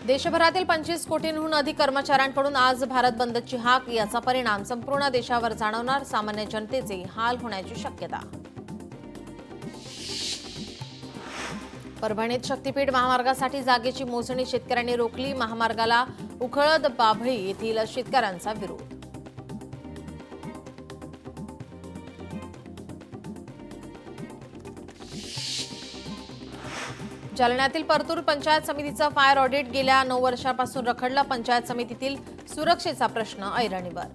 देशभरातील 25 कोटींहून अधिक कर्मचाऱ्यांकडून आज भारत बंदची हाक. याचा परिणाम संपूर्ण देशावर जाणवणार. सामान्य जनतेचे हाल होण्याची शक्यता. परभणीत शक्तीपीठ महामार्गासाठी जागेची मोजणी शेतकऱ्यांनी रोखली. महामार्गाला उखळद बाभळी येथील शेतकऱ्यांचा विरोध. जालन्यातील परतूर पंचायत समितीचं फायर ऑडिट गेल्या 9 वर्षांपासून रखडलं. पंचायत समितीतील सुरक्षेचा प्रश्न ऐरणीवर.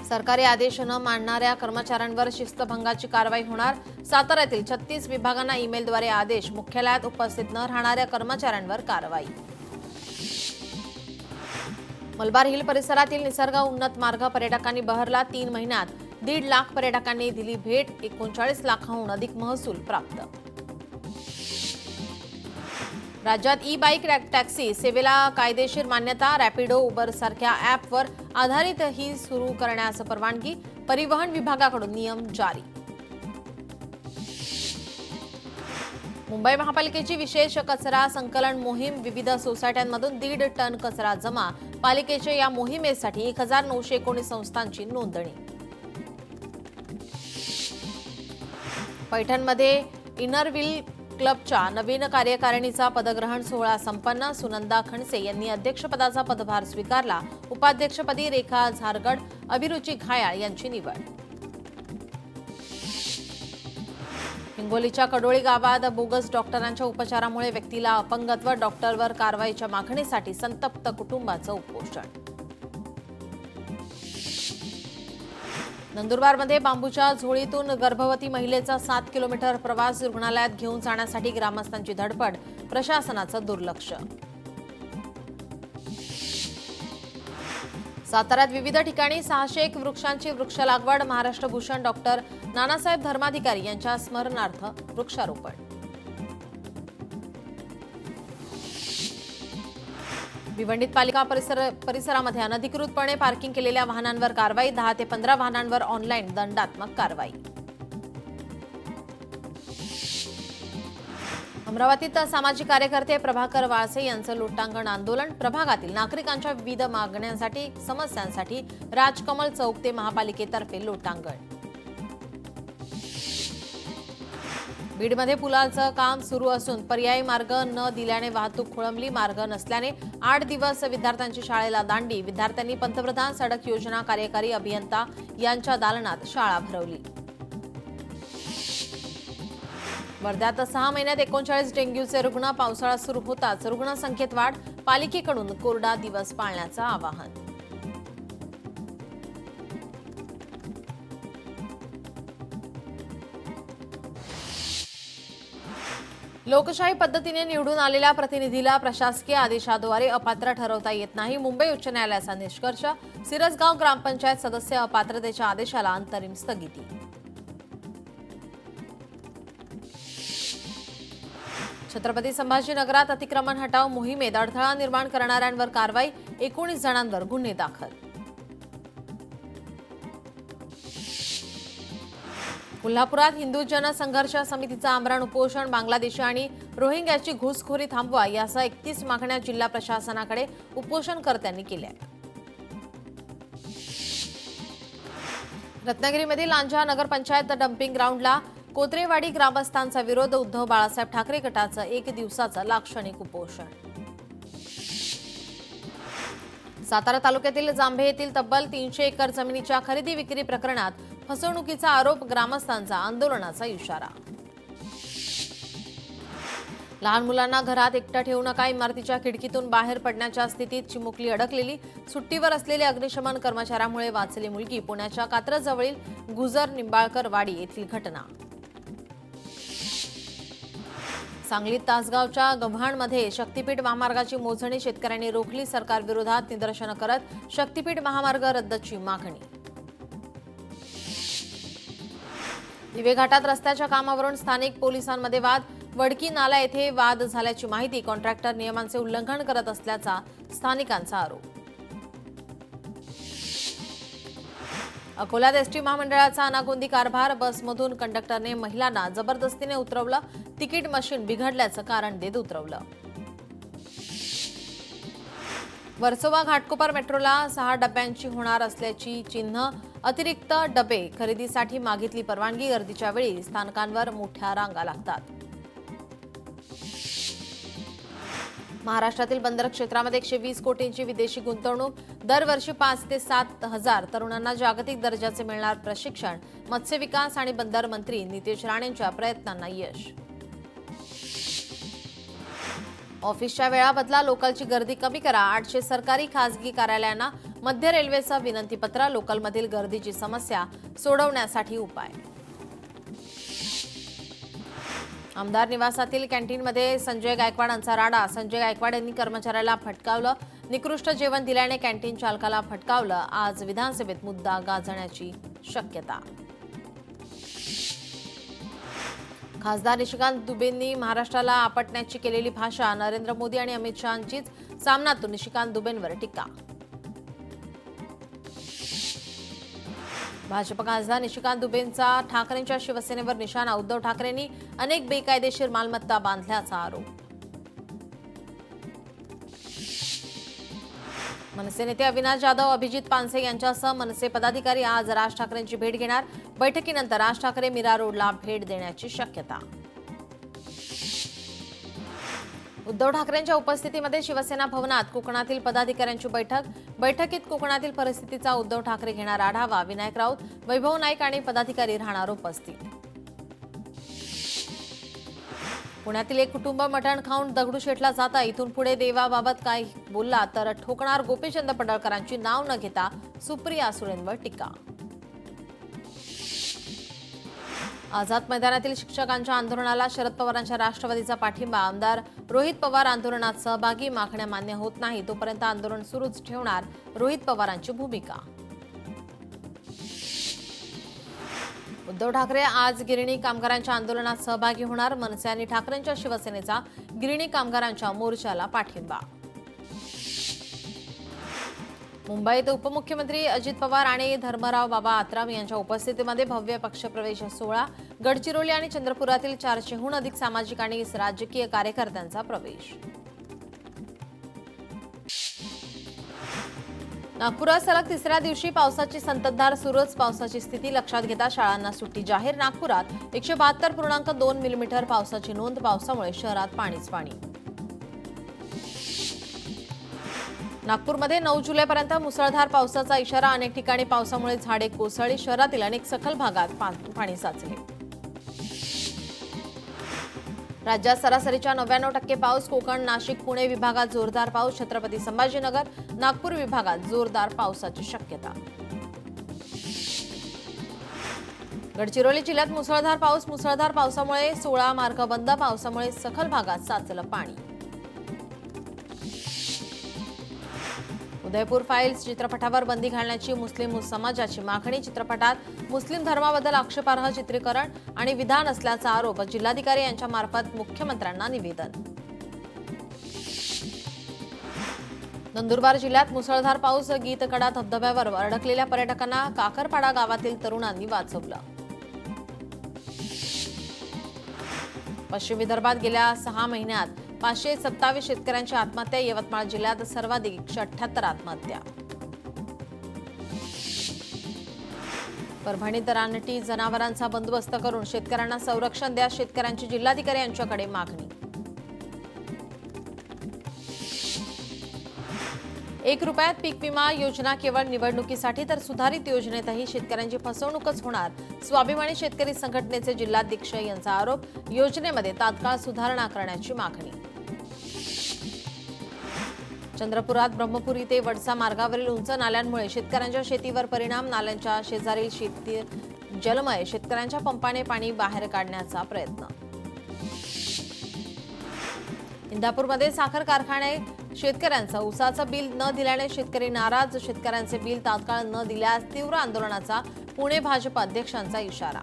सरकारी आदेश न मानणाऱ्या कर्मचाऱ्यांवर शिस्तभंगाची कारवाई होणार. साताऱ्यातील 36 विभागांना ईमेलद्वारे आदेश. मुख्यालयात उपस्थित न राहणाऱ्या कर्मचाऱ्यांवर कारवाई. मलबार हिल परिसरातील निसर्ग उन्नत मार्ग पर्यटकांनी बहरला. 3 महिन्यात 1.5 लाख पर्यटकांनी दिली भेट. 39 लाखांहून अधिक महसूल प्राप्त. राज्यात ई बाईक टॅक्सी सेवेला कायदेशीर मान्यता. रॅपिडो उबर सारख्या ॲपवर आधारित ही सुरू करण्यास परवानगी. परिवहन विभागाकडून नियम जारी. मुंबई महापालिकेची विशेष कचरा संकलन मोहीम. विविध सोसायट्यांमधून 1.5 टन कचरा जमा. पालिकेच्या या मोहिमेसाठी 1919 संस्थांची नोंदणी. पैठणमध्ये इनरव्हील क्लबच्या नवीन कार्यकारिणीचा पदग्रहण सोहळा संपन्न. सुनंदा खणसे यांनी अध्यक्षपदाचा पदभार स्वीकारला. उपाध्यक्षपदी रेखा झारगड, अभिरुची घायाळ यांची निवड. हिंगोलीच्या कडोळी गावात बोगस डॉक्टरांच्या उपचारामुळे व्यक्तीला अपंगत्व. डॉक्टरवर कारवाईच्या मागणीसाठी संतप्त कुटुंबाचं उपोषण. नंदुरबारमध्ये बांबूच्या झोळीतून गर्भवती महिलेचा 7 किलोमीटर प्रवास. रुग्णालयात घेऊन जाण्यासाठी ग्रामस्थांची धडपड. प्रशासनाचं दुर्लक्ष. साताऱ्यात विविध ठिकाणी 601 वृक्षांची वृक्ष लागवड. महाराष्ट्र भूषण डॉक्टर नानासाहेब धर्माधिकारी यांच्या स्मरणार्थ वृक्षारोपण. भिवंडीत पालिका परिसरामध्ये अनधिकृतपणे पार्किंग केलेल्या वाहनांवर कारवाई. 10 ते 15 वाहनांवर ऑनलाईन दंडात्मक कारवाई. अमरावतीत सामाजिक कार्यकर्ते प्रभाकर वाळसे यांचं लोटांगण आंदोलन. प्रभागातील नागरिकांच्या विविध मागण्यांसाठी समस्यांसाठी राजकमल चौक ते महापालिकेतर्फे लोटांगण. बीडमध्ये पुलाचं काम सुरू असून पर्यायी मार्ग न दिल्याने वाहतूक खोळंबली. मार्ग नसल्याने 8 दिवस विद्यार्थ्यांची शाळेला दांडी. विद्यार्थ्यांनी पंतप्रधान सडक योजना कार्यकारी अभियंता यांच्या दालनात शाळा भरवली. वर्ध्यात 6 महिन्यात 39 डेंग्यूचे रुग्ण. पावसाळा सुरू होताच रुग्णसंख्येत वाढ. पालिकेकडून कोरडा दिवस पाळण्याचं आवाहन. लोकशाही पद्धतीने निवडून आलेल्या प्रतिनिधीला प्रशासकीय आदेशाद्वारे अपात्र ठरवता येत नाही. मुंबई उच्च न्यायालयाचा निष्कर्ष. सिरसगाव ग्रामपंचायत सदस्य अपात्रतेच्या आदेशाला अंतरिम स्थगिती. छत्रपती संभाजीनगरात अतिक्रमण हटाव मोहिमेत अडथळा निर्माण करणाऱ्यांवर कारवाई. 19 जणांवर गुन्हे दाखल. कोल्हापुरात हिंदू जनसंघर्ष समितीचं आमरण उपोषण. बांगलादेशी आणि रोहिंग्याची घुसखोरी थांबवा यासह 31 मागण्या जिल्हा प्रशासनाकडे उपोषणकर्त्यांनी केल्या. रत्नागिरीमधील लांजा नगरपंचायत डम्पिंग ग्राउंडला कोत्रेवाडी ग्रामस्थांचा विरोध. उद्धव बाळासाहेब ठाकरे गटाचं 1 दिवसाचं लाक्षणिक उपोषण. सातारा तालुक्यातील जांभे येथील तब्बल 300 एकर जमिनीच्या खरेदी विक्री प्रकरणात फसवणुकीचा आरोप. ग्रामस्थांचा आंदोलनाचा इशारा. लहान मुलांना घरात एकटं ठेवू नका. इमारतीच्या खिडकीतून बाहेर पडण्याच्या स्थितीत चिमुकली अडकलेली. सुट्टीवर असलेले अग्निशमन कर्मचाऱ्यामुळे वाचली मुलगी. पुण्याच्या कात्रजवळील गुजर निंबाळकर वाडी येथील घटना. सांगलीत तासगावच्या गव्हाणमध्ये शक्तीपीठ महामार्गाची मोजणी शेतकऱ्यांनी रोखली. सरकार विरोधात निदर्शनं करत शक्तीपीठ महामार्ग रद्दची मागणी. दिवेघाटात रस्त्याच्या कामावरून स्थानिक पोलिसांमध्ये वाद. वडकी नाला येथे वाद झाल्याची माहिती. कॉन्ट्रॅक्टर नियमांचे उल्लंघन करत असल्याचा स्थानिकांचा आरोप. अकोल्यात एसटी महामंडळाचा अनागोंदी कारभार. बसमधून कंडक्टरने महिलांना जबरदस्तीने उतरवलं. तिकीट मशीन बिघडल्याचं कारण देत उतरवलं. वर्सोवा घाटकोपर मेट्रोला 6 डब्यांची होणार असल्याची चिन्ह अतिरिक्त डबे खरेदीसाठी मागितली परवानगी. गर्दीच्या वेळी स्थानकांवर मोठ्या रांगा लागतात. महाराष्ट्रातील बंदर क्षेत्रामध्ये 120 कोटींची विदेशी गुंतवणूक. दरवर्षी 5 ते 7 हजार तरुणांना जागतिक दर्जाचे मिळणार प्रशिक्षण. मत्स्य विकास आणि बंदर मंत्री नितेश राणेंच्या प्रयत्नांना यश. ऑफिसच्या वेळा बदला, लोकलची गर्दी कमी करा. 800 सरकारी खासगी कार्यालयांना मध्य रेल्वेचं विनंतीपत्र. लोकलमधील गर्दीची समस्या सोडवण्यासाठी उपाय. आमदार निवासातील कॅन्टीनमध्ये संजय गायकवाडांचा राडा. संजय गायकवाड यांनी कर्मचाऱ्याला फटकावलं. निकृष्ट जेवण दिल्याने कॅन्टीन चालकाला फटकावलं. आज विधानसभेत मुद्दा गाजण्याची शक्यता. खासदार निशिकांत दुबेंनी महाराष्ट्राला आपटण्याची केलेली भाषा. नरेंद्र मोदी आणि अमित शहांचीच सामनातून निशिकांत दुबेंवर टीका. भाजप खासदार निशिकांत दुबेंचा ठाकरेंच्या शिवसेनेवर निशाणा. उद्धव ठाकरेंनी अनेक बेकायदेशीर मालमत्ता बांधल्याचा आरोप. मनसे नेते अविनाश जाधव, अभिजित पानसे यांच्यासह मनसे पदाधिकारी आज राज ठाकरेंची भेट घेणार. बैठकीनंतर राज ठाकरे मीरा रोडला भेट देण्याची शक्यता. उद्धव ठाकरेंच्या उपस्थितीमध्ये शिवसेना भवनात कोकणातील पदाधिकाऱ्यांची बैठक. बैठकीत कोकणातील परिस्थितीचा उद्धव ठाकरे घेणार आढावा. विनायक राऊत, वैभव नाईक आणि पदाधिकारी राहणार उपस्थित. पुण्यातील एक कुटुंब मटण खाऊन दगडूशेठला जाता. इथून पुढे देवाबाबत काय बोलला तर ठोकणार. गोपीचंद पडळकरांची नाव न घेता सुप्रिया सुळेंवर टीका. आझाद मैदानातील शिक्षकांच्या आंदोलनाला शरद पवारांच्या राष्ट्रवादीचा पाठिंबा. आमदार रोहित पवार आंदोलनात सहभागी. मागण्या मान्य होत नाही तोपर्यंत आंदोलन सुरूच ठेवणार, रोहित पवारांची भूमिका. उद्धव ठाकरे आज गिरणी कामगारांच्या आंदोलनात सहभागी होणार. मनसे आणि ठाकरेंच्या शिवसेनेचा गिरणी कामगारांच्या मोर्चाला पाठिंबा. मुंबईत उपमुख्यमंत्री अजित पवार आणि धर्मराव बाबा आत्राम यांच्या उपस्थितीमध्ये भव्य पक्षप्रवेश सोहळा. गडचिरोली आणि चंद्रपुरातील 400हून अधिक सामाजिक आणि राजकीय कार्यकर्त्यांचा प्रवेश. नागपुरात सलग तिसऱ्या दिवशी पावसाची संततधार सुरूच. पावसाची स्थिती लक्षात घेता शाळांना सुट्टी जाहीर. नागपुरात 172.2 मिलीमीटर पावसाची नोंद. पावसामुळे शहरात पाणीच पाणी. नागपूरमध्ये 9 जुलैपर्यंत मुसळधार पावसाचा इशारा. अनेक ठिकाणी पावसामुळे झाडे कोसळली. शहरातील अनेक सखल भागात पाणी साचले. राज्यात सरासरीच्या 99% पाऊस. कोकण, नाशिक, पुणे विभागात जोरदार पाऊस. छत्रपती संभाजीनगर, नागपूर विभागात जोरदार पावसाची शक्यता. गडचिरोली जिल्ह्यात मुसळधार पाऊस. मुसळधार पावसामुळे 16 मार्ग बंद. पावसामुळे सखल भागात साचलं पाणी. उदयपूर फाईल्स चित्रपटावर बंदी घालण्याची मुस्लिम समाजाची मागणी. चित्रपटात मुस्लिम धर्माबद्दल आक्षेपार्ह चित्रीकरण आणि विधान असल्याचा आरोप. जिल्हाधिकारी यांच्या मार्फत मुख्यमंत्र्यांना निवेदन. नंदुरबार जिल्ह्यात मुसळधार पाऊस. गीतकडा धबधब्यावर अडकलेल्या पर्यटकांना काकरपाडा गावातील तरुणांनी वाचवलं. पश्चिम विदर्भात गेल्या 6 महिन्यात 527 शेतकऱ्यांची आत्महत्या. यवतमाळ जिल्ह्यात सर्वाधिक 178 आत्महत्या. परभणीत रानटी जनावरांचा बंदोबस्त करून शेतकऱ्यांना संरक्षण द्या. शेतकऱ्यांची जिल्हाधिकारी यांच्याकडे मागणी. 1 रुपयात पीक विमा योजना केवळ निवडणुकीसाठी तर सुधारित योजनेतही शेतकऱ्यांची फसवणूकच होणार. स्वाभिमानी शेतकरी संघटनेचे जिल्हाध्यक्ष यांचा आरोप. योजनेमध्ये तात्काळ सुधारणा करण्याची मागणी. चंद्रपुरात ब्रह्मपुरी ते वडसा मार्गावरील उंच नाल्यांमुळे शेतकऱ्यांच्या शेतीवर परिणाम. नाल्यांच्या शेजारील शेती जलमय. शेतकऱ्यांच्या पंपाने पाणी बाहेर काढण्याचा प्रयत्न. इंदापूरमध्ये साखर कारखाने शेतकऱ्यांचं ऊसाचं बिल न दिल्याने शेतकरी नाराज. शेतकऱ्यांचे बिल तात्काळ न दिल्यास तीव्र आंदोलनाचा पुणे भाजप अध्यक्षांचा इशारा.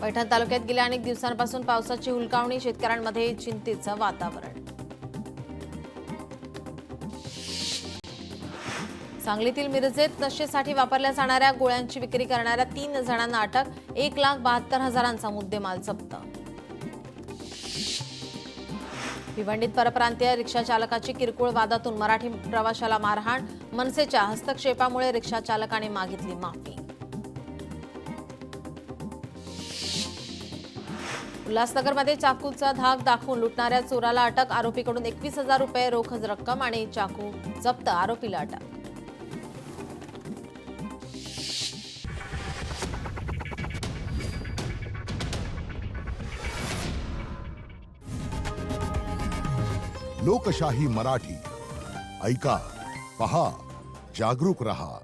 पैठण तालुक्यात गेल्या अनेक दिवसांपासून पावसाची हुलकावणी. शेतकऱ्यांमध्ये चिंतेचं वातावरण. सांगलीतील मिरजेत नशेसाठी वापरल्या जाणाऱ्या गोळ्यांची विक्री करणाऱ्या 3 जणांना अटक. 1,72,000चा मुद्देमाल जप्त. भिवंडीत परप्रांतीय रिक्षा चालकाची किरकोळ वादातून मराठी प्रवाशाला मारहाण. मनसेच्या हस्तक्षेपामुळे रिक्षा चालकाने मागितली माफी. उल्हासनगरमध्ये चाकूचा धाक दाखवून लुटणाऱ्या चोराला अटक. आरोपीकडून 21,000 रुपये रोख रक्कम आणि चाकू जप्त. आरोपीला अटक. लोकशाही मराठी ऐका, पहा, जागरूक रहा.